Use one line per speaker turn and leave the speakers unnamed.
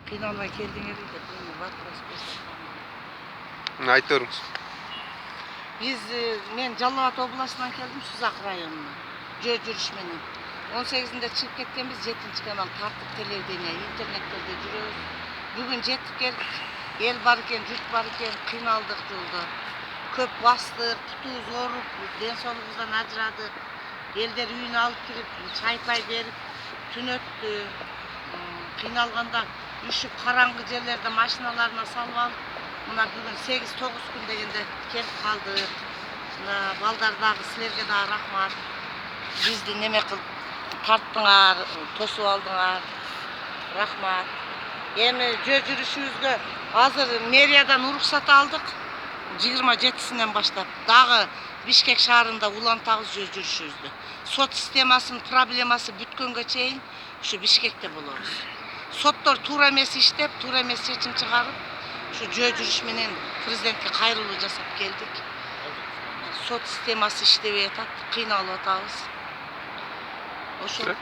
Kıyналбай келдиңер деп мени вопрос берсе.
Айтып бериңиз.
Men Жалал Абад областынан келдим, Сузак районуна. Жөө жүрүш менен. 18-inde чыгып кеткенбиz, 7-канал тартып телевидение, интернеттерде жүрөбүз. Бүгүн жетип келдик. El бар экен, жұрт бар экен, кыйналдык жолдо. Көп бастык, кутубуз ооруп, ден соолугубуздан ажырадык. Элдер үйүнө алып кирип, чай-пай берип, түн өттү. Кыйналганда үшүп караңгы жерлерде машиналарына салып алып, мына бүгүн 8-9 күн дегенде келип калдык. Мына балдар дагы силерге дагы рахмат. Бизди неме кылып тарттыңар, тосуп алдыңар. Рахмат. Эми жөө жүрүшүбүзгө азыр мэриядан уруксат алдык. 27-синен баштап дагы Бишкек шаарында улантабыз жөө жүрүшүбүздү. Сот системасынын проблемасы бүткөнгө чейин ушу Бишкекте болобуз. Соттор туура эмес иштеп, туура эмес чечим чыгарып, ушу жөө жүрүш менен президентке кайрылуу жасап келдик. Сот системасы иштебей атат, кыйналып атабыз. Ошо